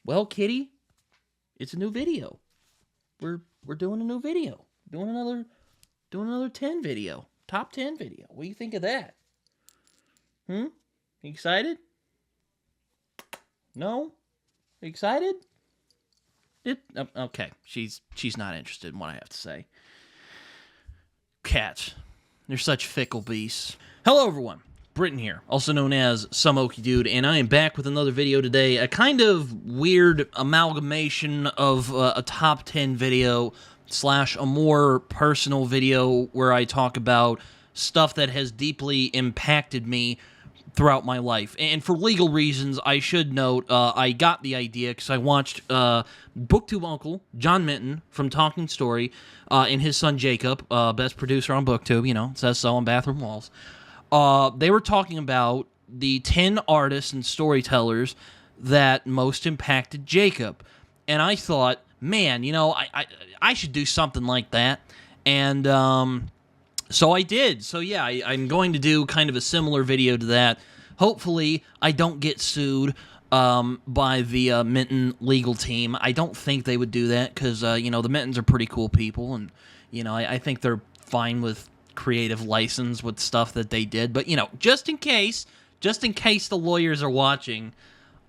Well, Kitty, it's a new video. We're doing a new video. Doing another 10 video. Top 10 video. What do you think of that? You excited? No? Excited? Okay. She's not interested in what I have to say. Cats. They're such fickle beasts. Hello, everyone. Britton here, also known as Some Okie Dude, and I am back with another video today. A kind of weird amalgamation of a top 10 video / a more personal video where I talk about stuff that has deeply impacted me throughout my life. And for legal reasons, I should note, I got the idea because I watched BookTube Uncle, John Minton, from Talking Story, and his son Jakob, best producer on BookTube, it says so on bathroom walls. They were talking about the 10 artists and storytellers that most impacted Jakob. And I thought, man, I should do something like that. And so I did. So yeah, I'm going to do kind of a similar video to that. Hopefully, I don't get sued by the Minton legal team. I don't think they would do that because, the Mintons are pretty cool people. And, I think they're fine with creative license with stuff that they did, but just in case the lawyers are watching,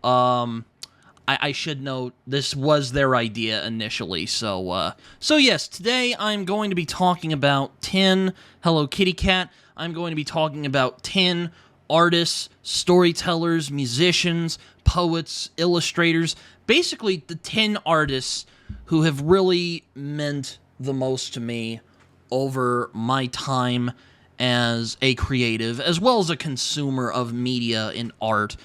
I should note this was their idea initially. So yes, today I'm going to be talking about 10 Hello Kitty Cat. I'm going to be talking about 10 artists, storytellers, musicians, poets, illustrators, basically the 10 artists who have really meant the most to me over my time as a creative, as well as a consumer of media and art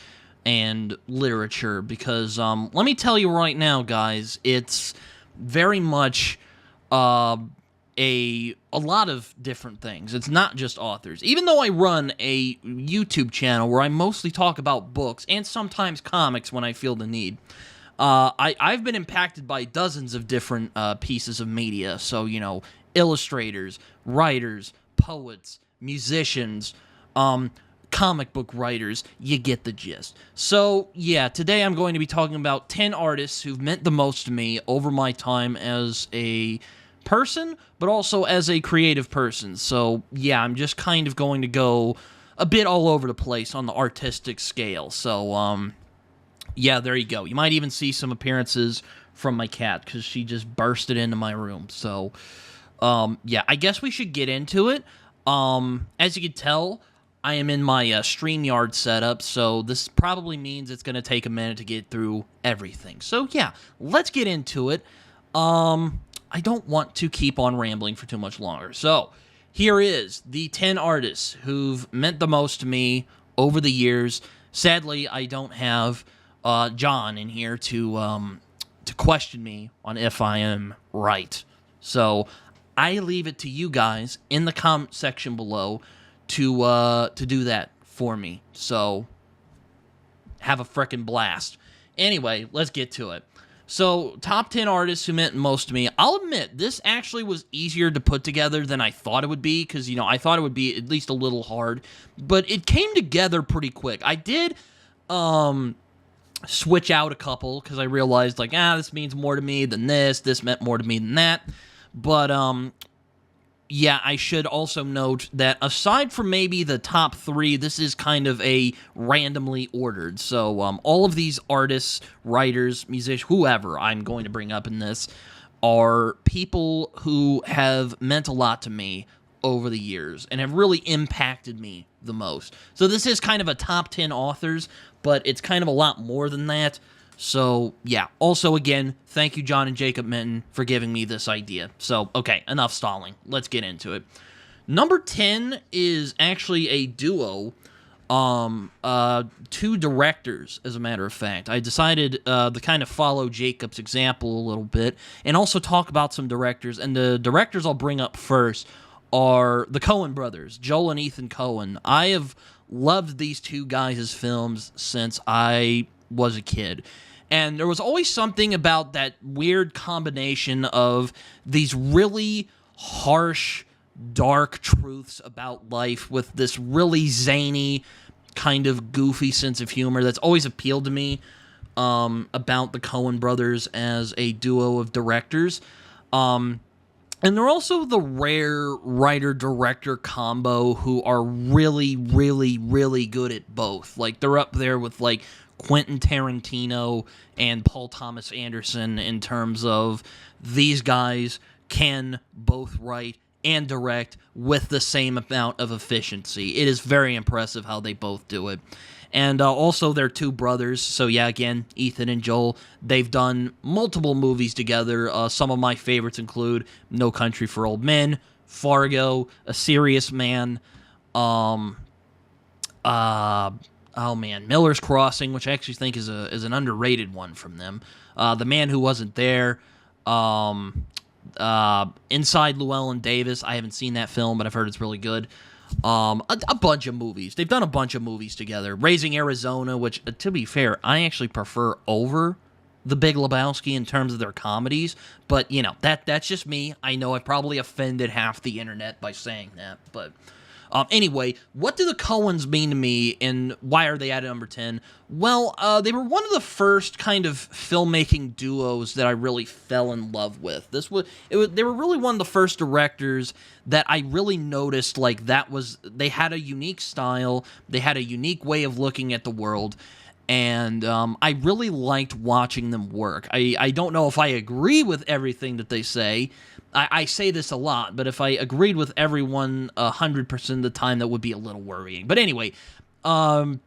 and literature, because let me tell you right now, guys, it's very much a lot of different things. It's not just authors. Even though I run a YouTube channel where I mostly talk about books and sometimes comics when I feel the need, I've been impacted by dozens of different pieces of media. So, illustrators, writers, poets, musicians, comic book writers, you get the gist. So, yeah, today I'm going to be talking about 10 artists who've meant the most to me over my time as a person, but also as a creative person. So, yeah, I'm just kind of going to go a bit all over the place on the artistic scale. So, yeah, there you go. You might even see some appearances from my cat, because she just bursted into my room. So, yeah, I guess we should get into it. As you can tell, I am in my StreamYard setup, so this probably means it's going to take a minute to get through everything. So, yeah, let's get into it. I don't want to keep on rambling for too much longer. So, here is the 10 artists who've meant the most to me over the years. Sadly, I don't have John in here to question me on if I am right. So, I leave it to you guys in the comment section below to do that for me. So, have a frickin' blast. Anyway, let's get to it. So, top 10 artists who meant most to me. I'll admit, this actually was easier to put together than I thought it would be, because, I thought it would be at least a little hard, but it came together pretty quick. I did switch out a couple, because I realized, this means more to me than this meant more to me than that. But, yeah, I should also note that aside from maybe the top 3, this is kind of a randomly ordered. So, all of these artists, writers, musicians, whoever I'm going to bring up in this, are people who have meant a lot to me over the years and have really impacted me the most. So, this is kind of a top 10 authors, but it's kind of a lot more than that. So, yeah. Also, again, thank you, John and Jakob Minton, for giving me this idea. So, okay, enough stalling. Let's get into it. Number 10 is actually a duo, 2 directors, as a matter of fact. I decided to kind of follow Jacob's example a little bit, and also talk about some directors. And the directors I'll bring up first are the Coen brothers, Joel and Ethan Coen. I have loved these two guys' films since I was a kid. And there was always something about that weird combination of these really harsh, dark truths about life with this really zany, kind of goofy sense of humor that's always appealed to me. about the Coen brothers as a duo of directors. And they're also the rare writer-director combo who are really, really, really good at both. Like, they're up there with, like, Quentin Tarantino and Paul Thomas Anderson in terms of these guys can both write and direct with the same amount of efficiency. It is very impressive how they both do it. And also, they're two brothers, so yeah, again, Ethan and Joel, they've done multiple movies together. Some of my favorites include No Country for Old Men, Fargo, A Serious Man, Miller's Crossing, which I actually think is an underrated one from them. The Man Who Wasn't There, Inside Llewellyn Davis. I haven't seen that film, but I've heard it's really good. A bunch of movies. They've done a bunch of movies together. Raising Arizona, which, to be fair, I actually prefer over The Big Lebowski in terms of their comedies, but, you know, that's just me. I know I probably offended half the internet by saying that, but anyway, what do the Coens mean to me, and why are they at number 10? Well, they were one of the first kind of filmmaking duos that I really fell in love with. They were really one of the first directors that I really noticed, like, they had a unique style, they had a unique way of looking at the world, and I really liked watching them work. I don't know if I agree with everything that they say. I say this a lot, but if I agreed with everyone 100% of the time, that would be a little worrying. But anyway, one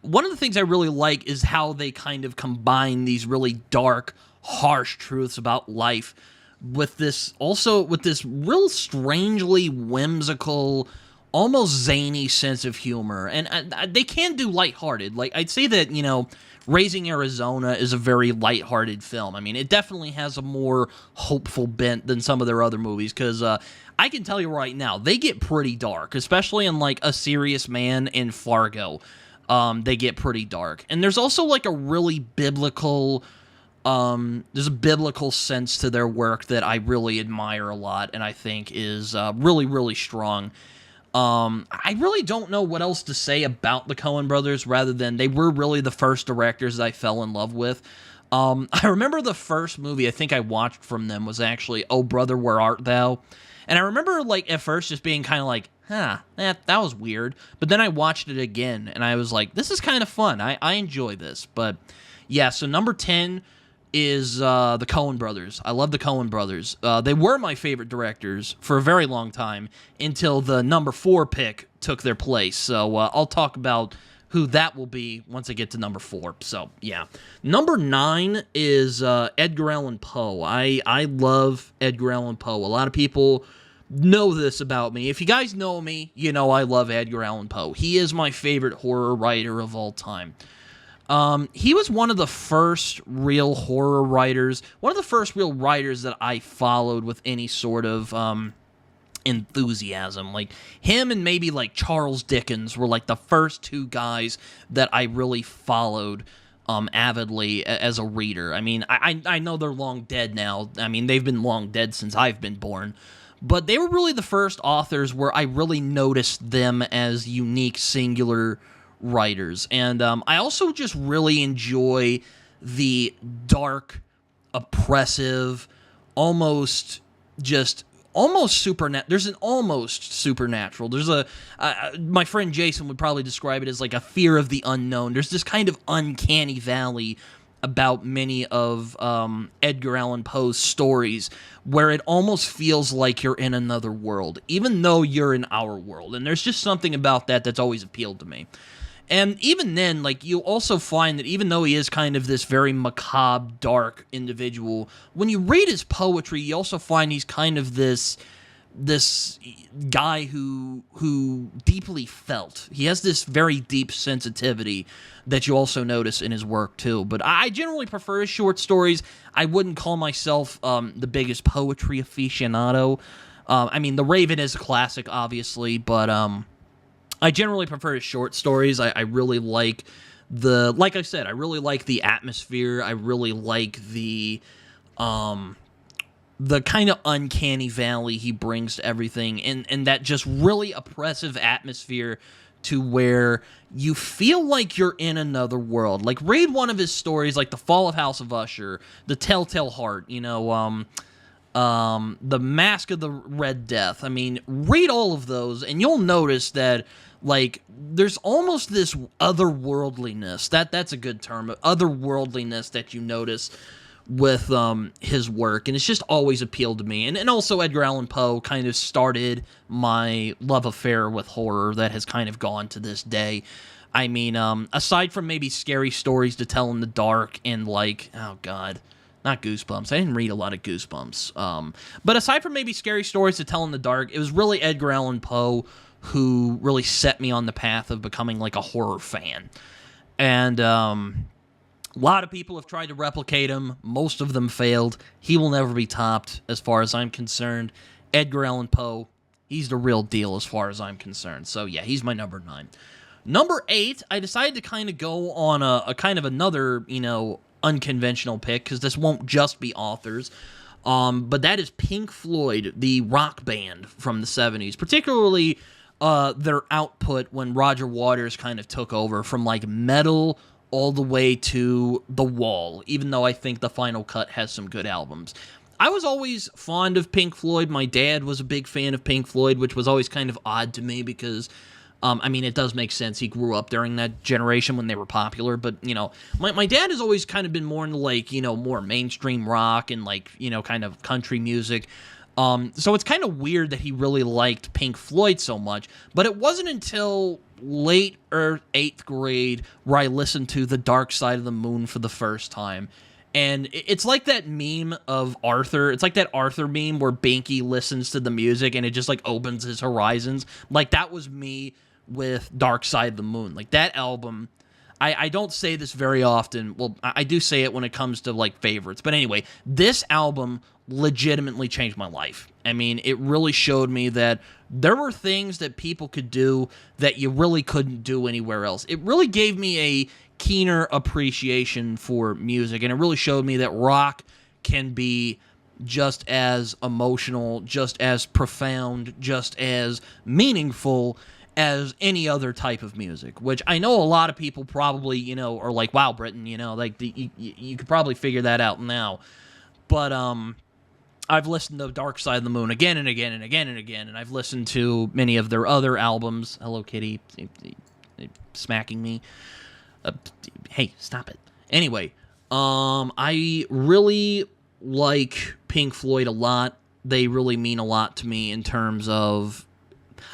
of the things I really like is how they kind of combine these really dark, harsh truths about life with this real strangely whimsical, almost zany sense of humor. And they can do lighthearted. Like, I'd say that, you know, Raising Arizona is a very lighthearted film. I mean, it definitely has a more hopeful bent than some of their other movies, because I can tell you right now, they get pretty dark, especially in, like, A Serious Man and Fargo. They get pretty dark. And there's also, like, a really biblical... there's a biblical sense to their work that I really admire a lot, and I think is really, really strong. I really don't know what else to say about the Coen brothers, rather than they were really the first directors I fell in love with. I remember the first movie I think I watched from them was actually Oh Brother, Where Art Thou? And I remember, like, at first just being kind of like, that was weird. But then I watched it again, and I was like, this is kind of fun. I enjoy this. But yeah, so number 10 is the Coen brothers. I love the Coen brothers. They were my favorite directors for a very long time until the number 4 pick took their place. So I'll talk about who that will be once I get to number 4. So yeah, number 9 is Edgar Allan Poe. I love Edgar Allan Poe. A lot of people know this about me. If you guys know me, you know I love Edgar Allan Poe. He is my favorite horror writer of all time. He was one of the first real horror writers, one of the first real writers that I followed with any sort of enthusiasm. Like, him and maybe, like, Charles Dickens were, like, the first two guys that I really followed avidly as a reader. I mean, I know they're long dead now. I mean, they've been long dead since I've been born. But they were really the first authors where I really noticed them as unique, singular writers. And I also just really enjoy the dark, oppressive, almost supernatural. There's an almost supernatural. There's my friend Jason would probably describe it as like a fear of the unknown. There's this kind of uncanny valley about many of Edgar Allan Poe's stories where it almost feels like you're in another world, even though you're in our world. And there's just something about that that's always appealed to me. And even then, like, you also find that even though he is kind of this very macabre, dark individual, when you read his poetry, you also find he's kind of this guy who deeply felt. He has this very deep sensitivity that you also notice in his work, too. But I generally prefer his short stories. I wouldn't call myself the biggest poetry aficionado. I mean, The Raven is a classic, obviously, but I generally prefer his short stories. I really like like I said, I really like the atmosphere. I really like the kind of uncanny valley he brings to everything, and that just really oppressive atmosphere to where you feel like you're in another world. Like, read one of his stories, like The Fall of House of Usher, The Telltale Heart, The Mask of the Red Death. I mean, read all of those, and you'll notice that, like, there's almost this otherworldliness. That's a good term, otherworldliness that you notice with his work, and it's just always appealed to me. And also Edgar Allan Poe kind of started my love affair with horror that has kind of gone to this day. I mean, aside from maybe Scary Stories to Tell in the Dark and, like, oh god, not Goosebumps. I didn't read a lot of Goosebumps. But aside from maybe Scary Stories to Tell in the Dark, it was really Edgar Allan Poe who really set me on the path of becoming, like, a horror fan. And a lot of people have tried to replicate him. Most of them failed. He will never be topped as far as I'm concerned. Edgar Allan Poe, he's the real deal as far as I'm concerned. So yeah, he's my number 9. Number 8, I decided to kind of go on a kind of another, unconventional pick, because this won't just be authors. But that is Pink Floyd, the rock band from the 70s, particularly their output when Roger Waters kind of took over from, like, metal all the way to The Wall, even though I think The Final Cut has some good albums. I was always fond of Pink Floyd. My dad was a big fan of Pink Floyd, which was always kind of odd to me because, it does make sense. He grew up during that generation when they were popular, but, my dad has always kind of been more into, like, more mainstream rock and, like, kind of country music. So it's kind of weird that he really liked Pink Floyd so much, but it wasn't until late or 8th grade where I listened to The Dark Side of the Moon for the first time. And it's like that meme of Arthur. It's like that Arthur meme where Binky listens to the music and it just, like, opens his horizons. Like, that was me with Dark Side of the Moon. Like, that album, I don't say this very often. Well, I do say it when it comes to, like, favorites. But anyway, this album legitimately changed my life. I mean, it really showed me that there were things that people could do that you really couldn't do anywhere else. It really gave me a keener appreciation for music, and it really showed me that rock can be just as emotional, just as profound, just as meaningful as any other type of music, which I know a lot of people probably, are like, wow, Britton, like, you could probably figure that out now. But, I've listened to Dark Side of the Moon again and again and again and again, and I've listened to many of their other albums. Hello, Kitty. Smacking me. Hey, stop it. Anyway, I really like Pink Floyd a lot. They really mean a lot to me in terms of...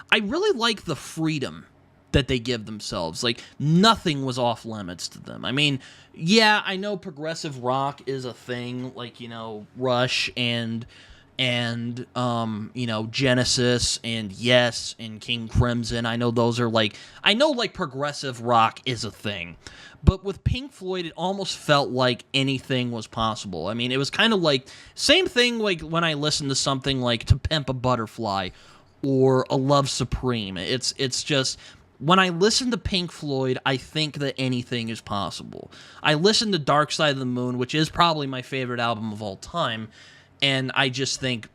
I really like the freedom that they give themselves. Like, nothing was off limits to them. I mean, yeah, I know progressive rock is a thing, like, Rush and Genesis and Yes and King Crimson. I know those are, like, progressive rock is a thing. But with Pink Floyd, it almost felt like anything was possible. I mean, it was kind of like, same thing like when I listened to something like To Pimp a Butterfly or A Love Supreme. It's just... When I listen to Pink Floyd, I think that anything is possible. I listen to Dark Side of the Moon, which is probably my favorite album of all time, and I just think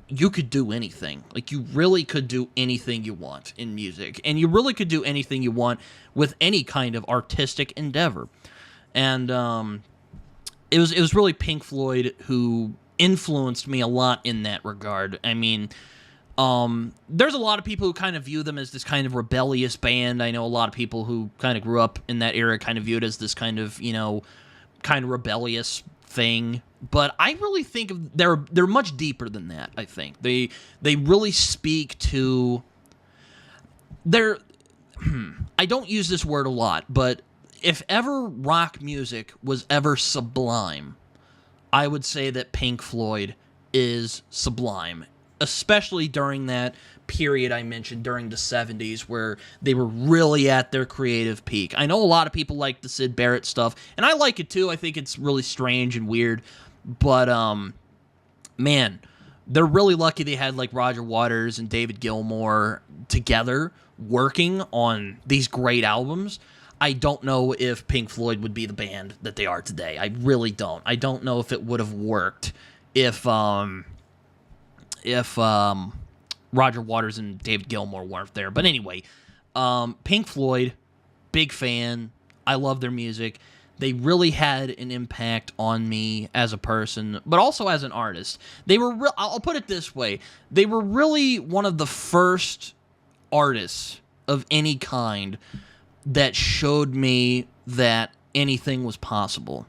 you could do anything. Like, you really could do anything you want in music, and you really could do anything you want with any kind of artistic endeavor. And it was really Pink Floyd who influenced me a lot in that regard. I mean... there's a lot of people who kind of view them as this kind of rebellious band. I know a lot of people who kind of grew up in that era kind of view it as this kind of, kind of rebellious thing. But I really think they're much deeper than that, I think. They really speak to... I don't use this word a lot, but if ever rock music was ever sublime, I would say that Pink Floyd is sublime. Especially during that period I mentioned, during the 70s, where they were really at their creative peak. I know a lot of people like the Syd Barrett stuff, and I like it too. I think it's really strange and weird, but, man, they're really lucky they had, like, Roger Waters and David Gilmour together working on these great albums. I don't know if Pink Floyd would be the band that they are today. I really don't. I don't know if it would have worked if Roger Waters and David Gilmour weren't there. But anyway, Pink Floyd, big fan. I love their music. They really had an impact on me as a person, but also as an artist. They were I'll put it this way. They were really one of the first artists of any kind that showed me that anything was possible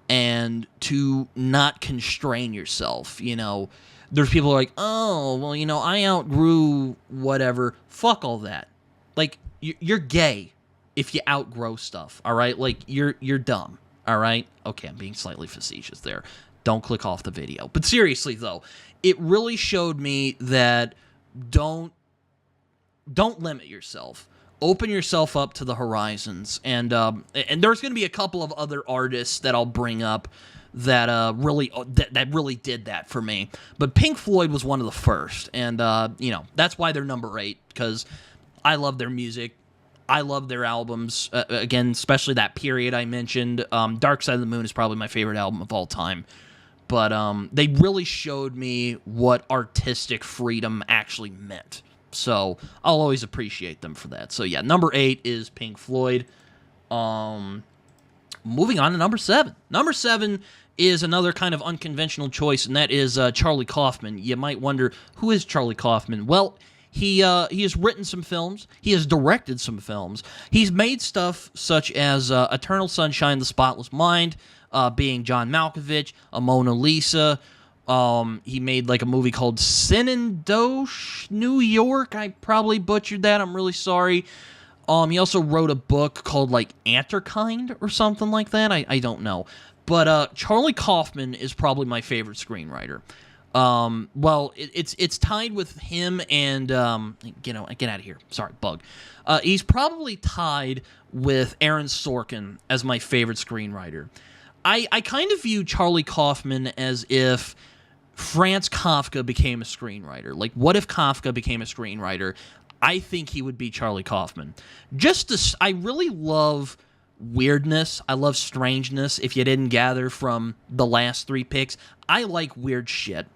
and to not constrain yourself. There's people who are like, oh, well, I outgrew whatever. Fuck all that. Like, you're gay if you outgrow stuff, all right? Like, you're dumb, all right? Okay, I'm being slightly facetious there. Don't click off the video. But seriously, though, it really showed me that don't limit yourself. Open yourself up to the horizons. And there's going to be a couple of other artists that I'll bring up that really did that for me. But Pink Floyd was one of the first. And, that's why they're number 8, because I love their music. I love their albums, again, especially that period I mentioned. Dark Side of the Moon is probably my favorite album of all time. But they really showed me what artistic freedom actually meant. So I'll always appreciate them for that. So yeah, number 8 is Pink Floyd. Moving on to number 7. Number 7 is another kind of unconventional choice, and that is Charlie Kaufman. You might wonder, who is Charlie Kaufman? Well, he has written some films. He has directed some films. He's made stuff such as Eternal Sunshine of the Spotless Mind, being John Malkovich, a Mona Lisa. He made like a movie called Synecdoche, New York. I probably butchered that. I'm really sorry. He also wrote a book called like Anterkind or something like that. I don't know. But Charlie Kaufman is probably my favorite screenwriter. Well, it's tied with him and get out of here. Sorry, bug. He's probably tied with Aaron Sorkin as my favorite screenwriter. I kind of view Charlie Kaufman as if Franz Kafka became a screenwriter. Like, what if Kafka became a screenwriter? I think he would be Charlie Kaufman. I really love weirdness. I love strangeness. If you didn't gather from the last 3 picks, I like weird shit.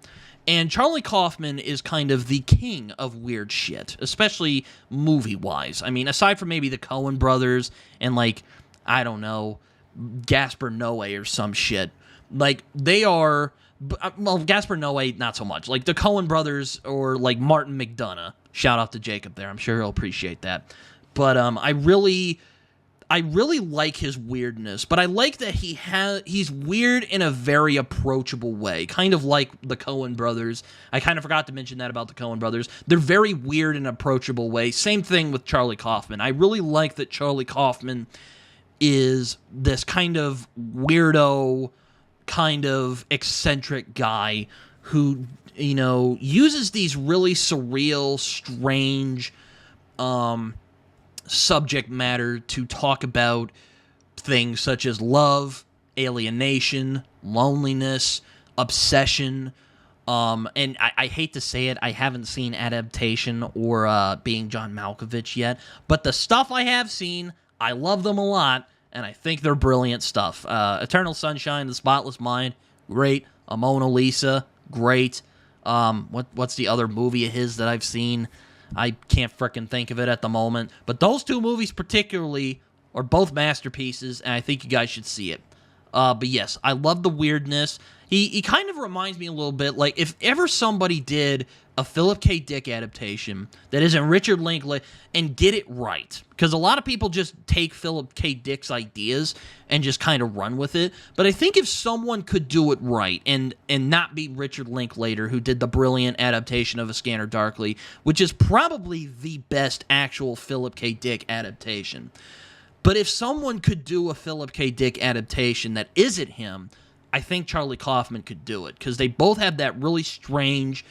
And Charlie Kaufman is kind of the king of weird shit, especially movie-wise. I mean, aside from maybe the Coen brothers and, like, I don't know, Gaspar Noé or some shit. Like, they are... Well, Gaspar Noé, not so much. Like, the Coen brothers or, like, Martin McDonagh. Shout out to Jakob there. I'm sure he'll appreciate that. But I really like his weirdness. But I like that he's weird in a very approachable way. Kind of like the Coen brothers. I kind of forgot to mention that about the Coen brothers. They're very weird in an approachable way. Same thing with Charlie Kaufman. I really like that Charlie Kaufman is this kind of weirdo, kind of eccentric guy who, uses these really surreal, strange subject matter to talk about things such as love, alienation, loneliness, obsession. And I hate to say it, I haven't seen Adaptation or Being John Malkovich yet, but the stuff I have seen, I love them a lot, and I think they're brilliant stuff. Eternal Sunshine, The Spotless Mind, great. A Mona Lisa, great. What's the other movie of his that I've seen? I can't frickin' think of it at the moment. But those 2 movies particularly are both masterpieces, and I think you guys should see it. But yes, I love the weirdness. He kind of reminds me a little bit, like, if ever somebody did a Philip K. Dick adaptation that isn't Richard Linklater and get it right. Because a lot of people just take Philip K. Dick's ideas and just kind of run with it. But I think if someone could do it right and not be Richard Linklater, who did the brilliant adaptation of A Scanner Darkly, which is probably the best actual Philip K. Dick adaptation. But if someone could do a Philip K. Dick adaptation that isn't him, I think Charlie Kaufman could do it. Because they both have that really strange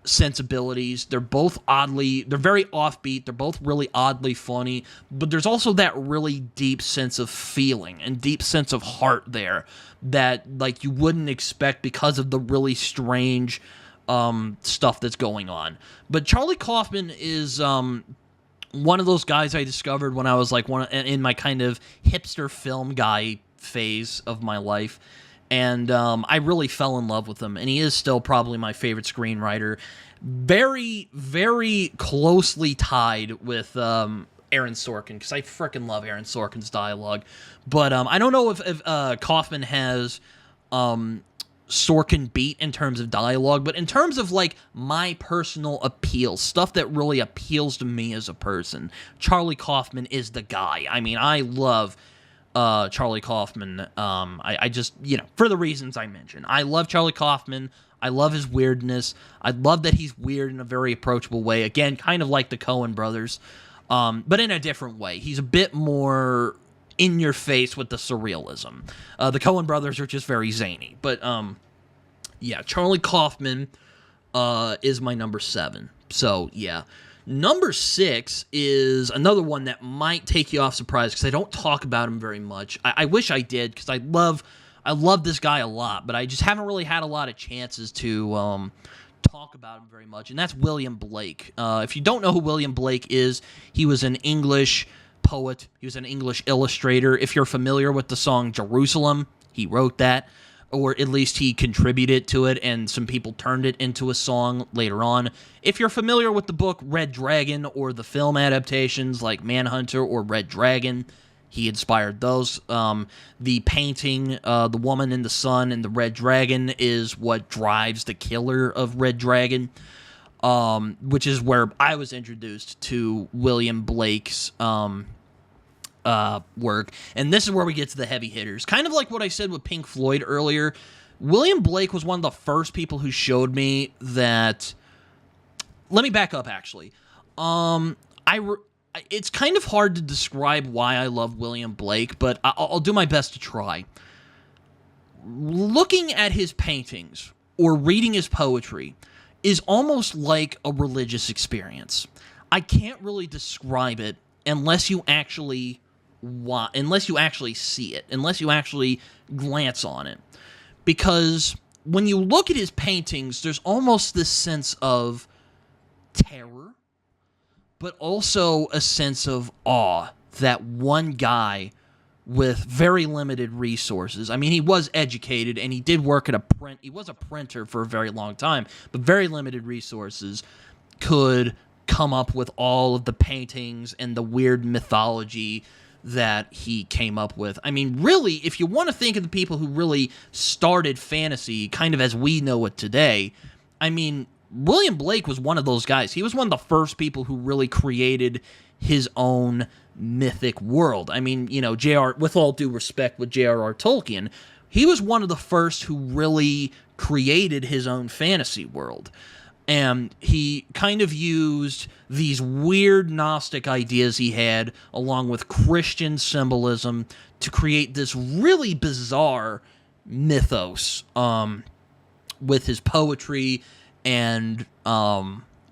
sensibilities. They're very offbeat. They're both really oddly funny, but there's also that really deep sense of feeling and deep sense of heart there that, like, you wouldn't expect because of the really strange stuff that's going on. But Charlie Kaufman is one of those guys I discovered when I was like in my kind of hipster film guy phase of my life. And I really fell in love with him, and he is still probably my favorite screenwriter. Very, very closely tied with Aaron Sorkin, because I freaking love Aaron Sorkin's dialogue. But I don't know if Kaufman has Sorkin beat in terms of dialogue, but in terms of, like, my personal appeal, stuff that really appeals to me as a person, Charlie Kaufman is the guy. I mean, I love Charlie Kaufman. I just, for the reasons I mentioned. I love Charlie Kaufman. I love his weirdness. I love that he's weird in a very approachable way. Again, kind of like the Coen brothers, but in a different way. He's a bit more in your face with the surrealism. The Coen brothers are just very zany. But, yeah, Charlie Kaufman is my number 7. So, yeah. Number 6 is another one that might take you off surprise, because I don't talk about him very much. I wish I did, because I love this guy a lot, but I just haven't really had a lot of chances to talk about him very much, and that's William Blake. If you don't know who William Blake is, he was an English poet. He was an English illustrator. If you're familiar with the song Jerusalem, he wrote that, or at least he contributed to it, and some people turned it into a song later on. If you're familiar with the book Red Dragon, or the film adaptations like Manhunter or Red Dragon, he inspired those. The painting, The Woman in the Sun and the Red Dragon, is what drives the killer of Red Dragon, which is where I was introduced to William Blake's work. And this is where we get to the heavy hitters. Kind of like what I said with Pink Floyd earlier, William Blake was one of the first people who showed me that... Let me back up, actually. It's kind of hard to describe why I love William Blake, but I'll do my best to try. Looking at his paintings or reading his poetry is almost like a religious experience. I can't really describe it unless you actually see it, unless you actually glance on it. Because when you look at his paintings, there's almost this sense of terror, but also a sense of awe that one guy with very limited resources. I mean, he was educated, and he did work at he was a printer for a very long time, but very limited resources, could come up with all of the paintings and the weird mythology that he came up with. I mean, really, if you want to think of the people who really started fantasy kind of as we know it today, I mean, William Blake was one of those guys. He was one of the first people who really created his own mythic world. I mean, with all due respect with J.R.R. Tolkien, he was one of the first who really created his own fantasy world. And he kind of used these weird Gnostic ideas he had, along with Christian symbolism, to create this really bizarre mythos with his poetry and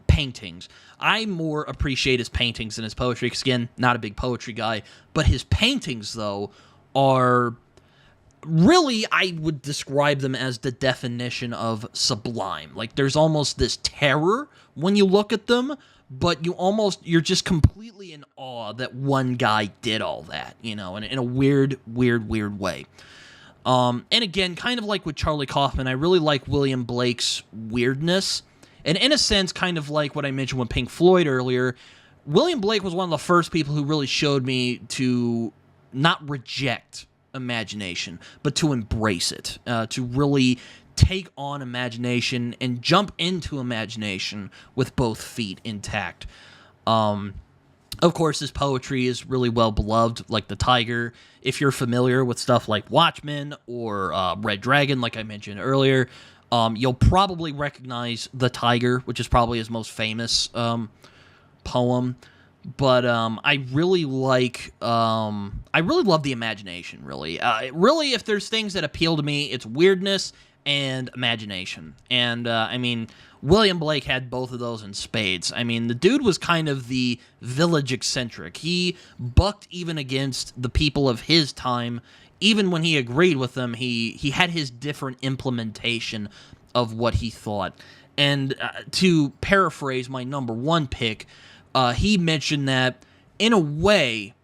paintings. I more appreciate his paintings than his poetry, because, again, not a big poetry guy. But his paintings, though, are... really, I would describe them as the definition of sublime. Like, there's almost this terror when you look at them, but you're just completely in awe that one guy did all that, in a weird way. And again, kind of like with Charlie Kaufman, I really like William Blake's weirdness. And in a sense, kind of like what I mentioned with Pink Floyd earlier, William Blake was one of the first people who really showed me to not reject imagination, but to embrace it, to really take on imagination and jump into imagination with both feet intact. Of course, his poetry is really well beloved, like The Tiger. If you're familiar with stuff like Watchmen or Red Dragon, like I mentioned earlier, you'll probably recognize The Tiger, which is probably his most famous poem. But I really love the imagination, really. Really, if there's things that appeal to me, it's weirdness and imagination. And, I mean, William Blake had both of those in spades. I mean, the dude was kind of the village eccentric. He bucked even against the people of his time. Even when he agreed with them, he had his different implementation of what he thought. And to paraphrase my number one pick, he mentioned that, in a way,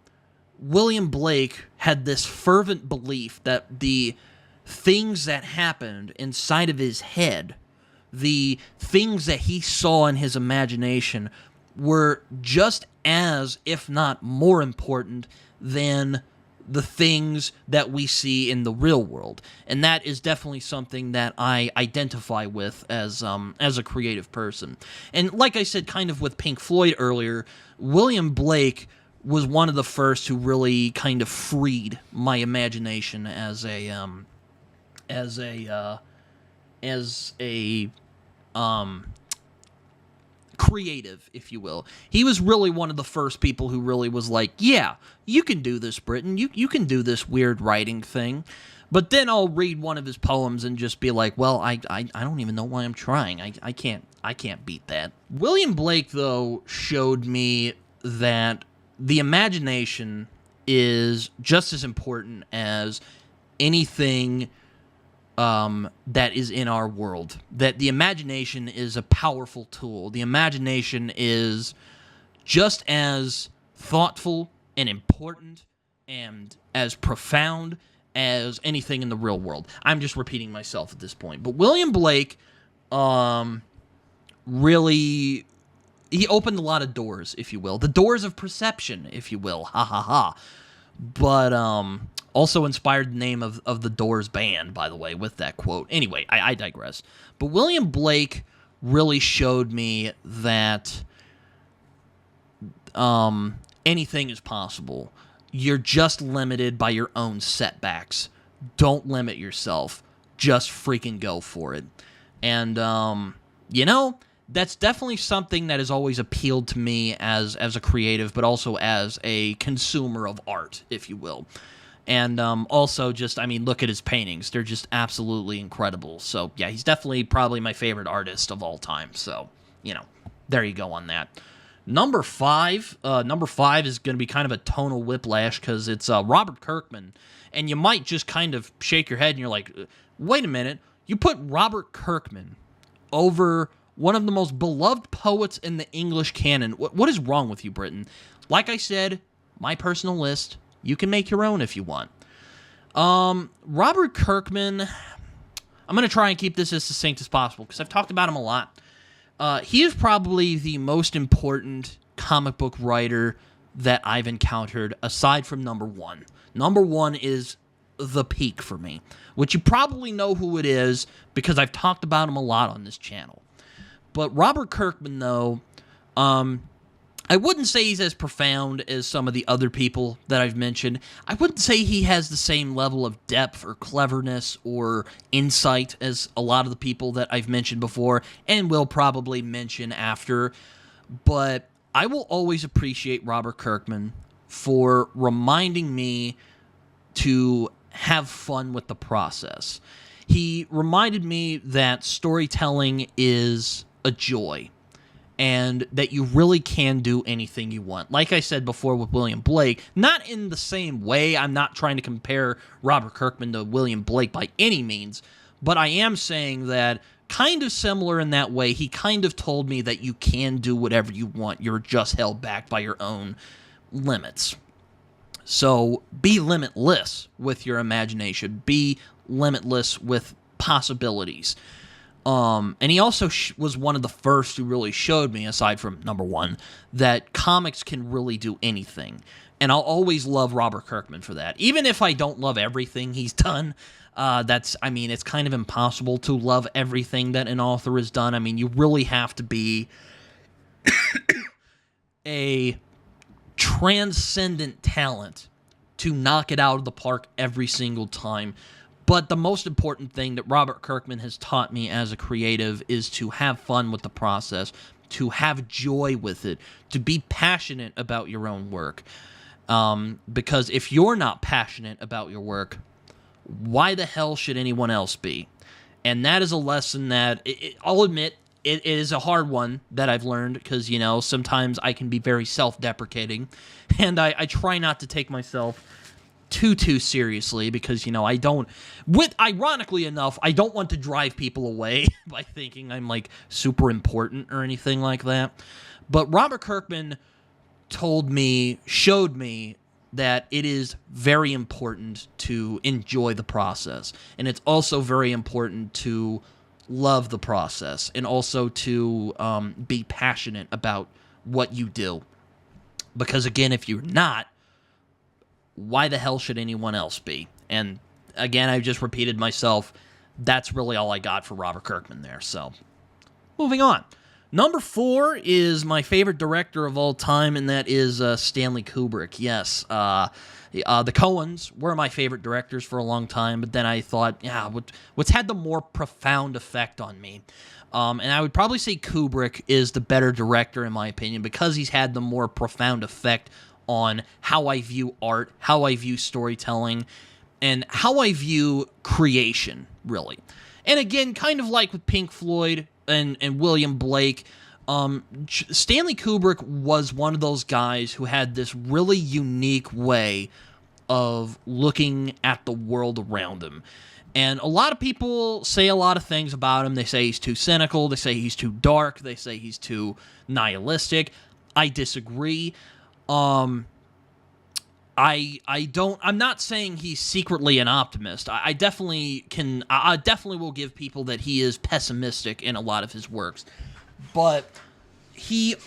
William Blake had this fervent belief that the things that happened inside of his head, the things that he saw in his imagination, were just as, if not more important than the things that we see in the real world. And that is definitely something that I identify with as a creative person. And like I said, kind of with Pink Floyd earlier, William Blake was one of the first who really kind of freed my imagination as a creative, if you will. He was really one of the first people who really was like, yeah, you can do this, Britton. You can do this weird writing thing. But then I'll read one of his poems and just be like, well, I don't even know why I'm trying. I can't beat that. William Blake, though, showed me that the imagination is just as important as anything that is in our world. That the imagination is a powerful tool. The imagination is just as thoughtful and important and as profound as anything in the real world. I'm just repeating myself at this point. But William Blake really, he opened a lot of doors, if you will. The doors of perception, if you will. Ha ha ha. But also inspired the name of the Doors band, by the way, with that quote. Anyway, I digress. But William Blake really showed me that anything is possible. You're just limited by your own setbacks. Don't limit yourself. Just freaking go for it. And, that's definitely something that has always appealed to me as a creative, but also as a consumer of art, if you will. And also just, look at his paintings. They're just absolutely incredible. So, yeah, he's definitely probably my favorite artist of all time. So, there you go on that. Number 5 is going to be kind of a tonal whiplash because it's Robert Kirkman. And you might just kind of shake your head and you're like, wait a minute. You put Robert Kirkman over one of the most beloved poets in the English canon. What is wrong with you, Britton? Like I said, my personal list. You can make your own if you want. Robert Kirkman, I'm going to try and keep this as succinct as possible because I've talked about him a lot. He is probably the most important comic book writer that I've encountered aside from number 1. Number 1 is the peak for me, which you probably know who it is because I've talked about him a lot on this channel. But Robert Kirkman, though, I wouldn't say he's as profound as some of the other people that I've mentioned. I wouldn't say he has the same level of depth or cleverness or insight as a lot of the people that I've mentioned before and will probably mention after. But I will always appreciate Robert Kirkman for reminding me to have fun with the process. He reminded me that storytelling is a joy and that you really can do anything you want. Like I said before with William Blake, not in the same way. I'm not trying to compare Robert Kirkman to William Blake by any means, but I am saying that kind of similar in that way. He kind of told me that you can do whatever you want. You're just held back by your own limits. So be limitless with your imagination. Be limitless with possibilities. And he also was one of the first who really showed me, aside from number 1, that comics can really do anything. And I'll always love Robert Kirkman for that. Even if I don't love everything he's done, it's kind of impossible to love everything that an author has done. You really have to be a transcendent talent to knock it out of the park every single time. But the most important thing that Robert Kirkman has taught me as a creative is to have fun with the process, to have joy with it, to be passionate about your own work. Because if you're not passionate about your work, why the hell should anyone else be? And that is a lesson that, I'll admit, it is a hard one that I've learned because, sometimes I can be very self-deprecating. And I try not to take myself too seriously because, ironically enough, I don't want to drive people away by thinking I'm, super important or anything like that. But Robert Kirkman showed me that it is very important to enjoy the process. And it's also very important to love the process and also to be passionate about what you do. Because, again, if you're not, why the hell should anyone else be? And, again, I've just repeated myself. That's really all I got for Robert Kirkman there. So, moving on. Number 4 is my favorite director of all time, and that is Stanley Kubrick. Yes, the Coens were my favorite directors for a long time, but then I thought, yeah, what's had the more profound effect on me? And I would probably say Kubrick is the better director, in my opinion, because he's had the more profound effect on how I view art, how I view storytelling, and how I view creation, really. And again, kind of like with Pink Floyd and William Blake, Stanley Kubrick was one of those guys who had this really unique way of looking at the world around him. And a lot of people say a lot of things about him. They say he's too cynical. They say he's too dark. They say he's too nihilistic. I disagree. I'm not saying he's secretly an optimist. I definitely will give people that he is pessimistic in a lot of his works. But there's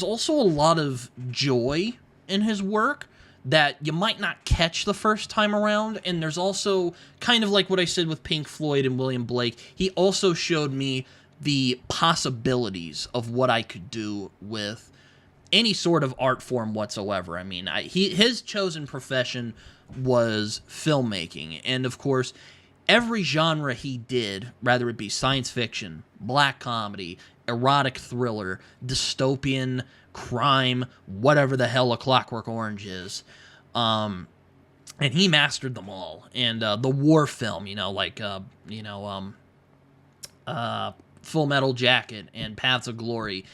also a lot of joy in his work that you might not catch the first time around. And there's also, kind of like what I said with Pink Floyd and William Blake, he also showed me the possibilities of what I could do with any sort of art form whatsoever. I mean, his chosen profession was filmmaking. And, of course, every genre he did, whether it be science fiction, black comedy, erotic thriller, dystopian, crime, whatever the hell A Clockwork Orange is, and he mastered them all. And the war film, Full Metal Jacket and Paths of Glory,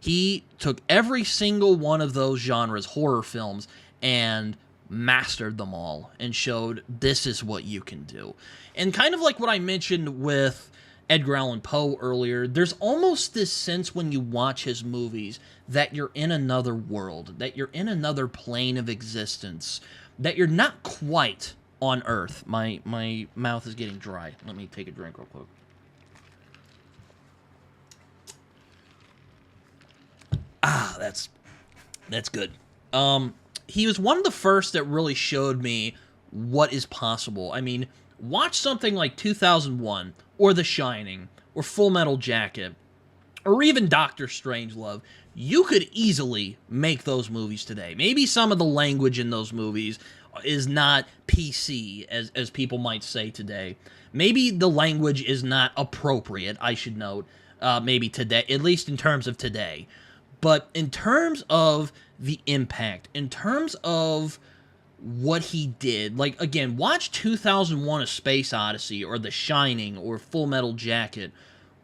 he took every single one of those genres, horror films, and mastered them all and showed this is what you can do. And kind of like what I mentioned with Edgar Allan Poe earlier, there's almost this sense when you watch his movies that you're in another world, that you're in another plane of existence, that you're not quite on Earth. My mouth is getting dry. Let me take a drink real quick. That's good. He was one of the first that really showed me what is possible. I mean, watch something like 2001, or The Shining, or Full Metal Jacket, or even Doctor Strangelove. You could easily make those movies today. Maybe some of the language in those movies is not PC, as people might say today. Maybe the language is not appropriate, I should note, maybe today, at least in terms of today. But in terms of the impact, in terms of what he did, like, again, watch 2001: A Space Odyssey, or The Shining, or Full Metal Jacket,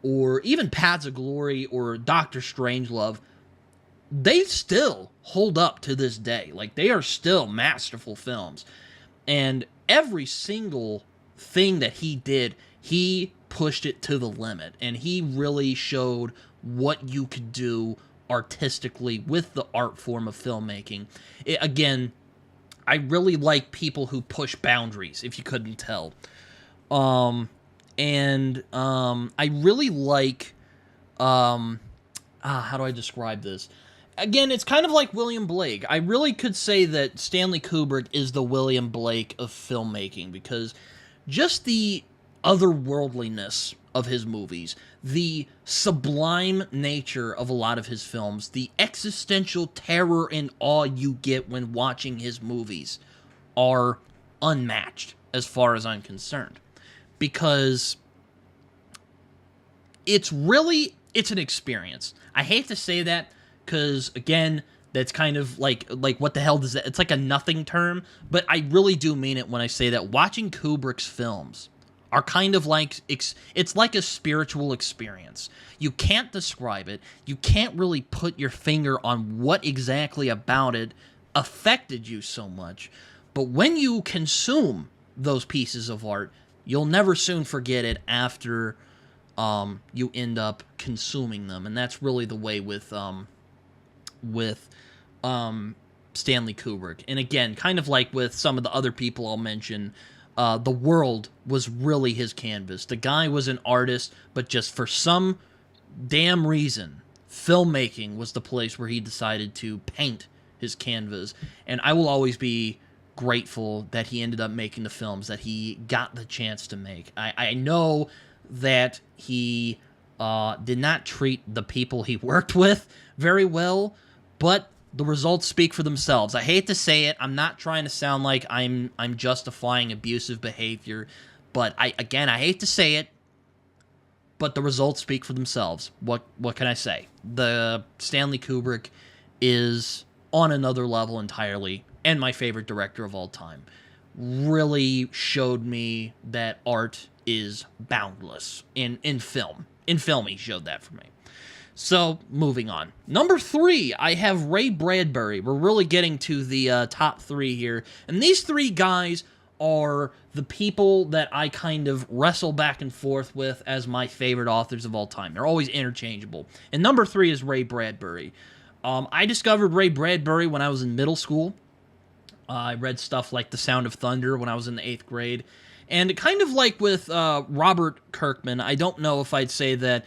or even Paths of Glory, or Doctor Strangelove. They still hold up to this day. Like, they are still masterful films. And every single thing that he did, he pushed it to the limit. And he really showed what you could do artistically with the art form of filmmaking. Again, I really like people who push boundaries, if you couldn't tell. I really like, how do I describe this? Again, it's kind of like William Blake. I really could say that Stanley Kubrick is the William Blake of filmmaking, because just the otherworldliness of his movies, the sublime nature of a lot of his films, the existential terror and awe you get when watching his movies are unmatched as far as I'm concerned. Because it's an experience. I hate to say that, because, again, that's kind of like what the hell does that... It's like a nothing term, but I really do mean it when I say that watching Kubrick's films are kind of like... It's like a spiritual experience. You can't describe it. You can't really put your finger on what exactly about it affected you so much. But when you consume those pieces of art, you'll never soon forget it after you end up consuming them. And that's really the way with Stanley Kubrick. And again, kind of like with some of the other people I'll mention, the world was really his canvas. The guy was an artist, but just for some damn reason, filmmaking was the place where he decided to paint his canvas. And I will always be grateful that he ended up making the films that he got the chance to make. I know that he did not treat the people he worked with very well, but the results speak for themselves. I hate to say it. I'm not trying to sound like I'm justifying abusive behavior, but I hate to say it, but the results speak for themselves. What can I say? The Stanley Kubrick is on another level entirely, and my favorite director of all time. Really showed me that art is boundless in film. In film, he showed that for me. So, moving on. Number 3, I have Ray Bradbury. We're really getting to the top 3 here. And these 3 guys are the people that I kind of wrestle back and forth with as my favorite authors of all time. They're always interchangeable. And number 3 is Ray Bradbury. I discovered Ray Bradbury when I was in middle school. I read stuff like The Sound of Thunder when I was in the 8th grade. And kind of like with Robert Kirkman, I don't know if I'd say that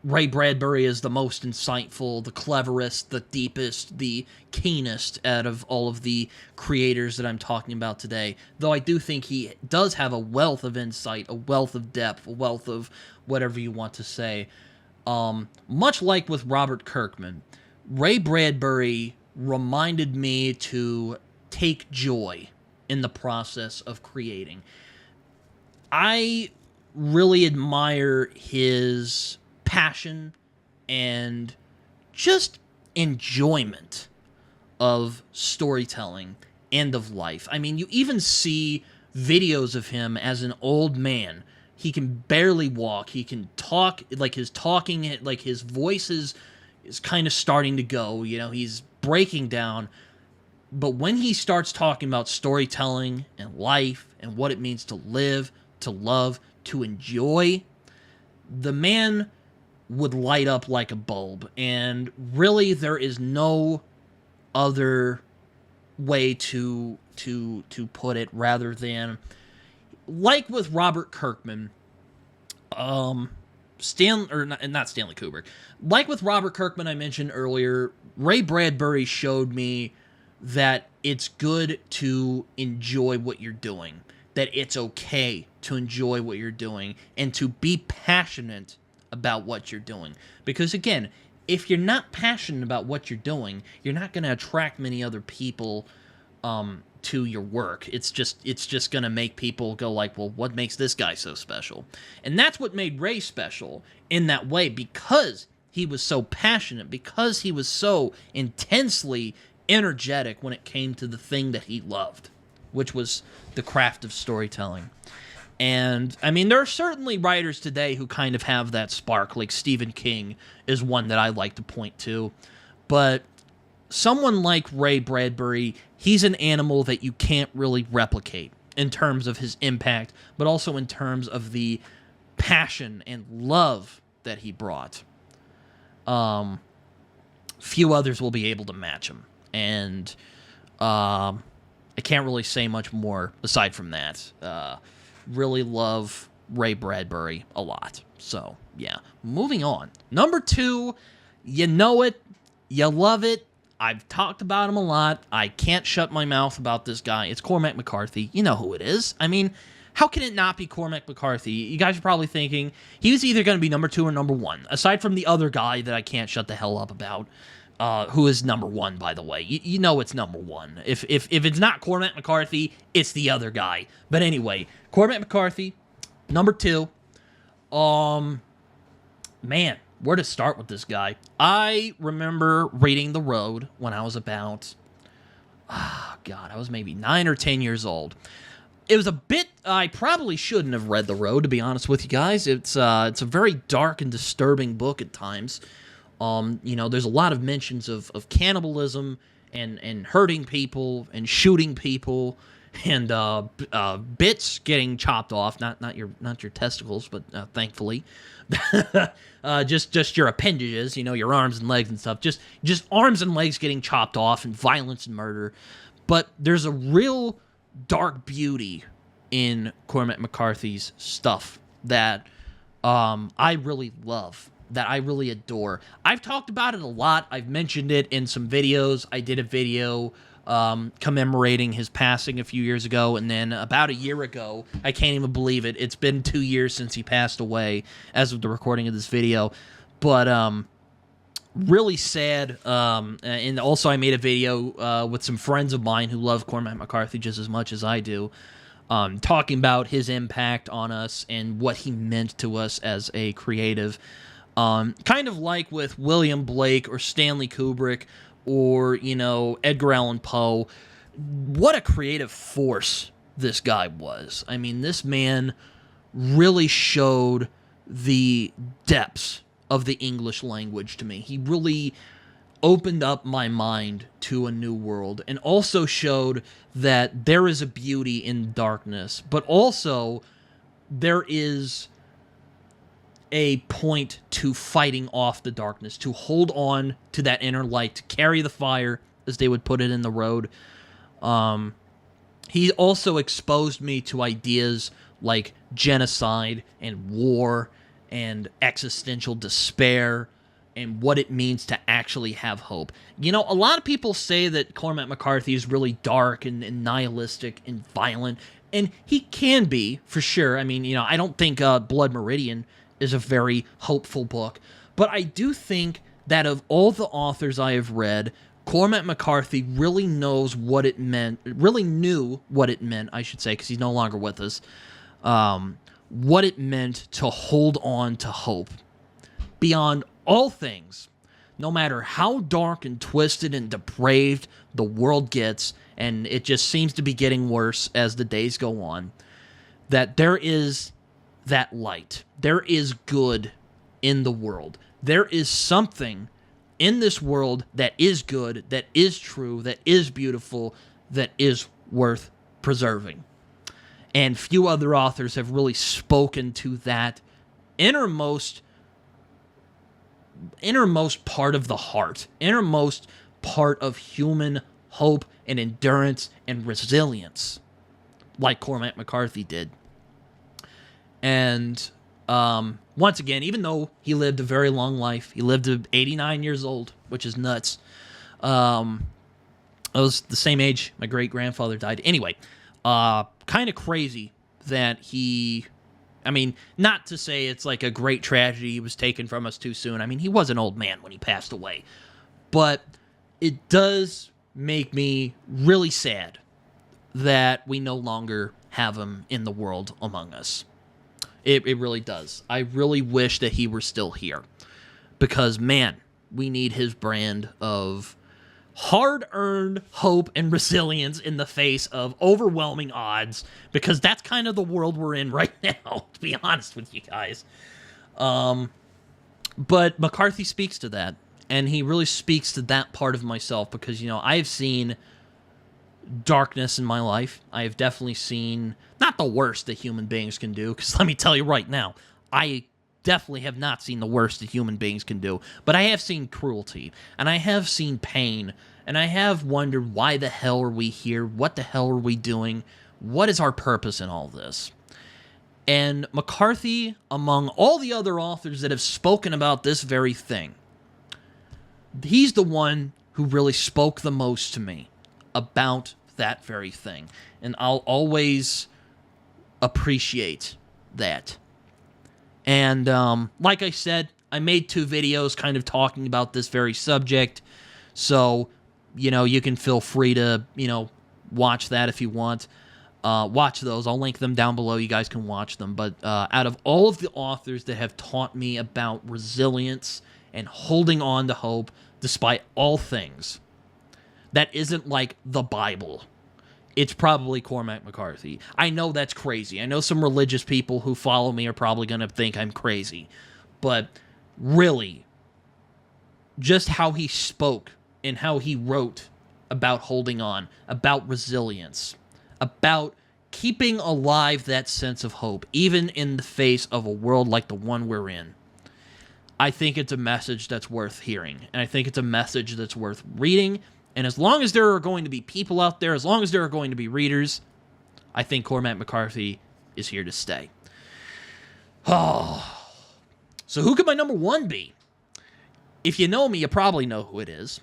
Ray Bradbury is the most insightful, the cleverest, the deepest, the keenest out of all of the creators that I'm talking about today. Though I do think he does have a wealth of insight, a wealth of depth, a wealth of whatever you want to say. Much like with Robert Kirkman, Ray Bradbury reminded me to take joy in the process of creating. I really admire his passion and just enjoyment of storytelling and of life. I mean, you even see videos of him as an old man. He can barely walk. He can talk, like his talking, like his voice is kind of starting to go. You know, he's breaking down. But when he starts talking about storytelling and life and what it means to live, to love, to enjoy, the man would light up like a bulb. And really, there is no other way to put it rather than, like with Robert Kirkman, not Stanley Kubrick. Like with Robert Kirkman I mentioned earlier, Ray Bradbury showed me that it's good to enjoy what you're doing, that it's okay to enjoy what you're doing, and to be passionate about what you're doing. Because again, if you're not passionate about what you're doing, you're not going to attract many other people to your work. It's just going to make people go like, well, what makes this guy so special? And that's what made Ray special in that way, because he was so passionate, because he was so intensely energetic when it came to the thing that he loved, which was the craft of storytelling. And, I mean, there are certainly writers today who kind of have that spark, like Stephen King is one that I like to point to. But someone like Ray Bradbury, he's an animal that you can't really replicate in terms of his impact, but also in terms of the passion and love that he brought. Few others will be able to match him. And I can't really say much more aside from that. Really love Ray Bradbury a lot. So, yeah. Moving on. Number 2, you know it, you love it. I've talked about him a lot. I can't shut my mouth about this guy. It's Cormac McCarthy. You know who it is. I mean, how can it not be Cormac McCarthy? You guys are probably thinking he was either going to be number 2 or number 1, aside from the other guy that I can't shut the hell up about. Who is number 1, by the way. You know it's number 1. If it's not Cormac McCarthy, it's the other guy. But anyway, Cormac McCarthy, number 2. Man, where to start with this guy? I remember reading The Road when I was about, I was maybe 9 or 10 years old. It was a bit, I probably shouldn't have read The Road, to be honest with you guys. It's a very dark and disturbing book at times. There's a lot of mentions of cannibalism and hurting people and shooting people and bits getting chopped off, not your testicles, but thankfully, just your appendages, your arms and legs and stuff, just arms and legs getting chopped off, and violence and murder. But there's a real dark beauty in Cormac McCarthy's stuff that I really love, that I really adore. I've talked about it a lot. I've mentioned it in some videos. I did a video commemorating his passing a few years ago, and then about a year ago, I can't even believe it, it's been 2 years since he passed away as of the recording of this video. But really sad. And also I made a video with some friends of mine who love Cormac McCarthy just as much as I do, talking about his impact on us and what he meant to us as a creative. Kind of like with William Blake or Stanley Kubrick or, Edgar Allan Poe. What a creative force this guy was. I mean, this man really showed the depths of the English language to me. He really opened up my mind to a new world, and also showed that there is a beauty in darkness, but also there is a point to fighting off the darkness, to hold on to that inner light, to carry the fire, as they would put it in The Road. He also exposed me to ideas like genocide and war and existential despair and what it means to actually have hope. A lot of people say that Cormac McCarthy is really dark and nihilistic and violent, and he can be, for sure. I mean, I don't think Blood Meridian is a very hopeful book, but I do think that of all the authors I have read, Cormac McCarthy really knows what it meant, really knew what it meant, I should say, because he's no longer with us, what it meant to hold on to hope. Beyond all things, no matter how dark and twisted and depraved the world gets, and it just seems to be getting worse as the days go on, that there is that light. There is good in the world. There is something in this world that is good, that is true, that is beautiful, that is worth preserving. And few other authors have really spoken to that innermost part of the heart, innermost part of human hope and endurance and resilience, like Cormac McCarthy did. And once again, even though he lived a very long life, he lived to 89 years old, which is nuts. I was the same age my great-grandfather died. Anyway, kind of crazy that he... I mean, not to say it's like a great tragedy he was taken from us too soon. I mean, he was an old man when he passed away. But it does make me really sad that we no longer have him in the world among us. It really does. I really wish that he were still here. Because, man, we need his brand of hard-earned hope and resilience in the face of overwhelming odds, because that's kind of the world we're in right now, to be honest with you guys. But McCarthy speaks to that, and he really speaks to that part of myself, because, I've seen darkness in my life. I have definitely seen, not the worst that human beings can do, because let me tell you right now, I definitely have not seen the worst that human beings can do, but I have seen cruelty, and I have seen pain, and I have wondered, why the hell are we here? What the hell are we doing? What is our purpose in all this? And McCarthy, among all the other authors that have spoken about this very thing, he's the one who really spoke the most to me about that very thing. And I'll always appreciate that. And like I said, I made 2 videos kind of talking about this very subject. So, you can feel free to, watch that if you want. Watch those. I'll link them down below. You guys can watch them. But out of all of the authors that have taught me about resilience and holding on to hope despite all things, that isn't like the Bible, it's probably Cormac McCarthy. I know that's crazy. I know some religious people who follow me are probably going to think I'm crazy. But really, just how he spoke and how he wrote about holding on, about resilience, about keeping alive that sense of hope, even in the face of a world like the one we're in. I think it's a message that's worth hearing, and I think it's a message that's worth reading, and as long as there are going to be people out there, as long as there are going to be readers, I think Cormac McCarthy is here to stay. Oh. So who could my number one be? If you know me, you probably know who it is.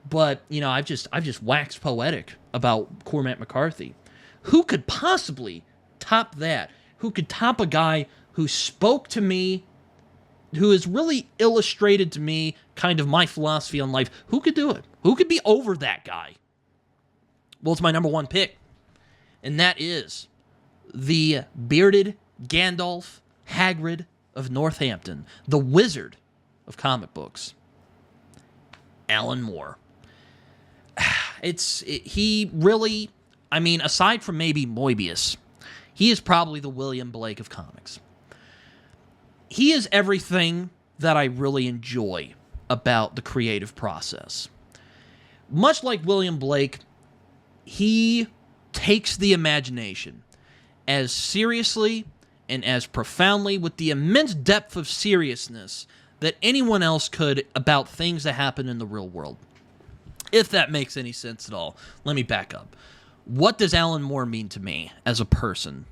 But, you know, I've just waxed poetic about Cormac McCarthy. Who could possibly top that? Who could top a guy who spoke to me, who has really illustrated to me kind of my philosophy on life? Who could do it? Who could be over that guy? Well, it's my number one pick. And that is the bearded Gandalf Hagrid of Northampton, the wizard of comic books, Alan Moore. He really, I mean, aside from maybe Moebius, he is probably the William Blake of comics. He is everything that I really enjoy about the creative process. Much like William Blake, he takes the imagination as seriously and as profoundly, with the immense depth of seriousness that anyone else could about things that happen in the real world. If that makes any sense at all. Let me back up. What does Alan Moore mean to me as a person?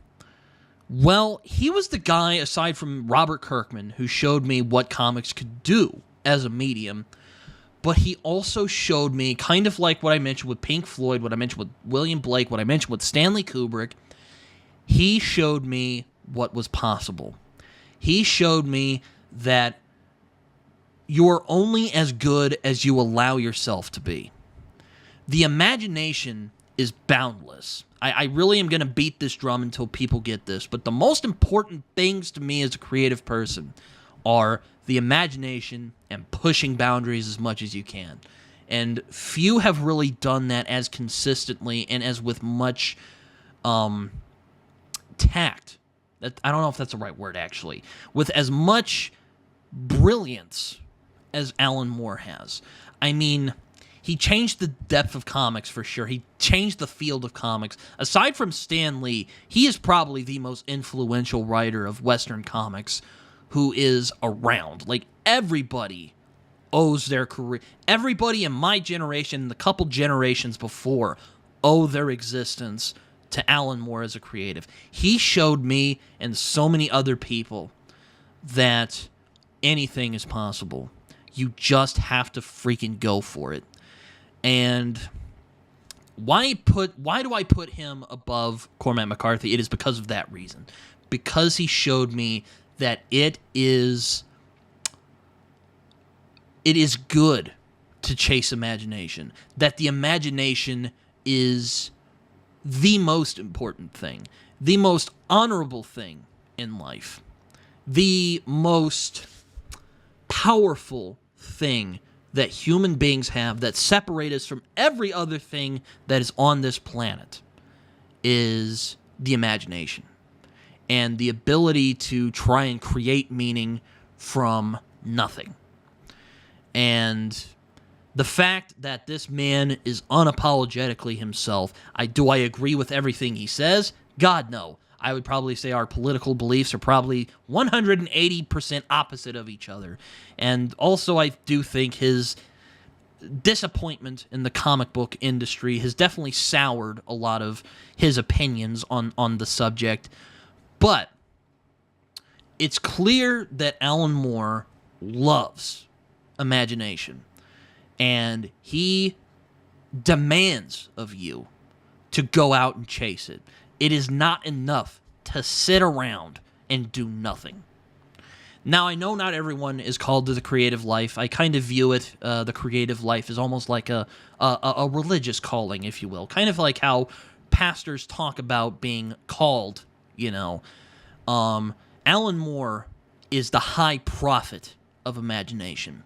Well, he was the guy, aside from Robert Kirkman, who showed me what comics could do as a medium, but he also showed me, kind of like what I mentioned with Pink Floyd, what I mentioned with William Blake, what I mentioned with Stanley Kubrick, he showed me what was possible. He showed me that you're only as good as you allow yourself to be. The imagination is boundless. I really am going to beat this drum until people get this, but the most important things to me as a creative person are the imagination and pushing boundaries as much as you can. And few have really done that as consistently and as with much tact. I don't know if that's the right word, actually. With as much brilliance as Alan Moore has. I mean, he changed the depth of comics for sure. He changed the field of comics. Aside from Stan Lee, he is probably the most influential writer of Western comics who is around. Like, everybody owes their career. Everybody in my generation, the couple generations before, owe their existence to Alan Moore as a creative. He showed me and so many other people that anything is possible. You just have to freaking go for it. And why do I put him above Cormac McCarthy? It is because of that reason. Because he showed me that it is good to chase imagination. That the imagination is the most important thing. The most honorable thing in life. The most powerful thing that human beings have that separate us from every other thing that is on this planet is the imagination and the ability to try and create meaning from nothing. And the fact that this man is unapologetically himself, do I agree with everything he says? God, no. I would probably say our political beliefs are probably 180% opposite of each other. And also I do think his disappointment in the comic book industry has definitely soured a lot of his opinions on the subject. But it's clear that Alan Moore loves imagination. And he demands of you to go out and chase it. It is not enough to sit around and do nothing. Now, I know not everyone is called to the creative life. I kind of view it, the creative life, as almost like a religious calling, if you will. Kind of like how pastors talk about being called, you know. Alan Moore is the high prophet of imagination.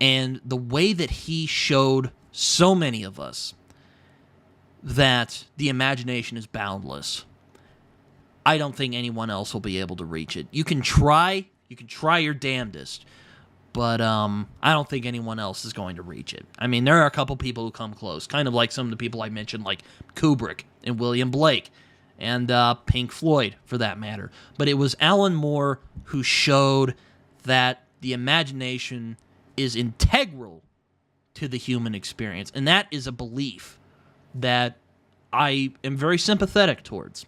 And the way that he showed so many of us that the imagination is boundless, I don't think anyone else will be able to reach it. You can try your damnedest, but I don't think anyone else is going to reach it. I mean, there are a couple people who come close, kind of like some of the people I mentioned, like Kubrick and William Blake, and Pink Floyd, for that matter. But it was Alan Moore who showed that the imagination is integral to the human experience, and that is a belief that I am very sympathetic towards,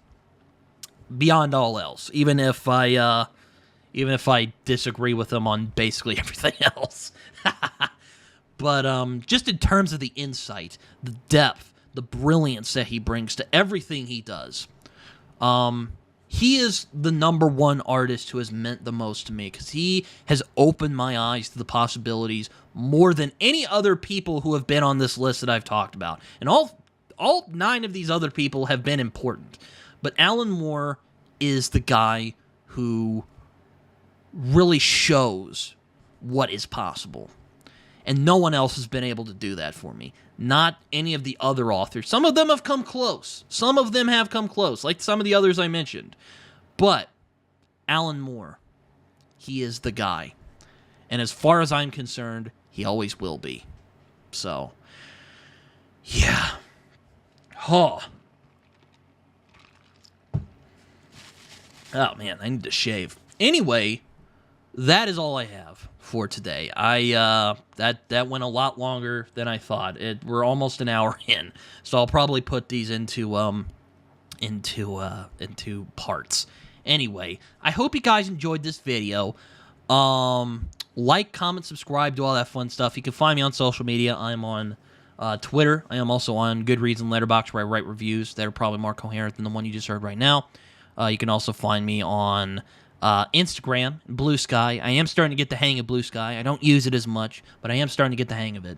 beyond all else, even if I disagree with him on basically everything else. But just in terms of the insight, the depth, the brilliance that he brings to everything he does, he is the #1 artist who has meant the most to me, because he has opened my eyes to the possibilities more than any other people who have been on this list that I've talked about. And all 9 of these other people have been important. But Alan Moore is the guy who really shows what is possible. And no one else has been able to do that for me. Not any of the other authors. Some of them have come close. Like some of the others I mentioned. But Alan Moore, he is the guy. And as far as I'm concerned, he always will be. So, yeah. Oh, man, I need to shave. Anyway, that is all I have for today. That went a lot longer than I thought. We're almost an hour in, so I'll probably put these into parts. Anyway, I hope you guys enjoyed this video. Like, comment, subscribe, do all that fun stuff. You can find me on social media. I'm on Twitter. I am also on Goodreads and Letterboxd, where I write reviews that are probably more coherent than the one you just heard right now. You can also find me on Instagram, Blue Sky. I am starting to get the hang of Blue Sky. I don't use it as much, but I am starting to get the hang of it.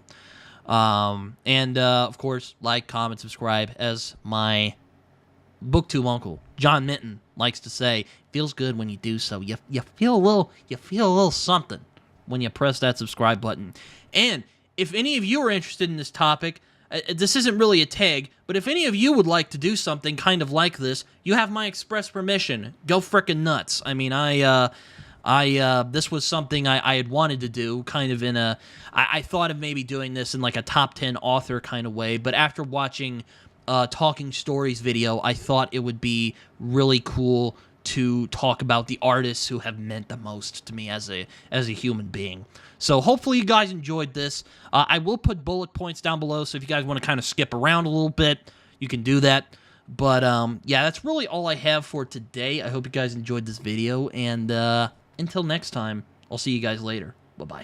Of course, like, comment, subscribe, as my booktube uncle, John Minton, likes to say. Feels good when you do so. You feel a little something when you press that subscribe button. And if any of you are interested in this topic, this isn't really a tag, but if any of you would like to do something kind of like this, you have my express permission. Go frickin' nuts. I mean, this was something I had wanted to do, kind of in a... I thought of maybe doing this in like a top 10 author kind of way, but after watching Talking Stories video, I thought it would be really cool to talk about the artists who have meant the most to me as a human being. So hopefully you guys enjoyed this. I will put bullet points down below, so if you guys want to kind of skip around a little bit, you can do that. But yeah, that's really all I have for today. I hope you guys enjoyed this video, and until next time, I'll see you guys later.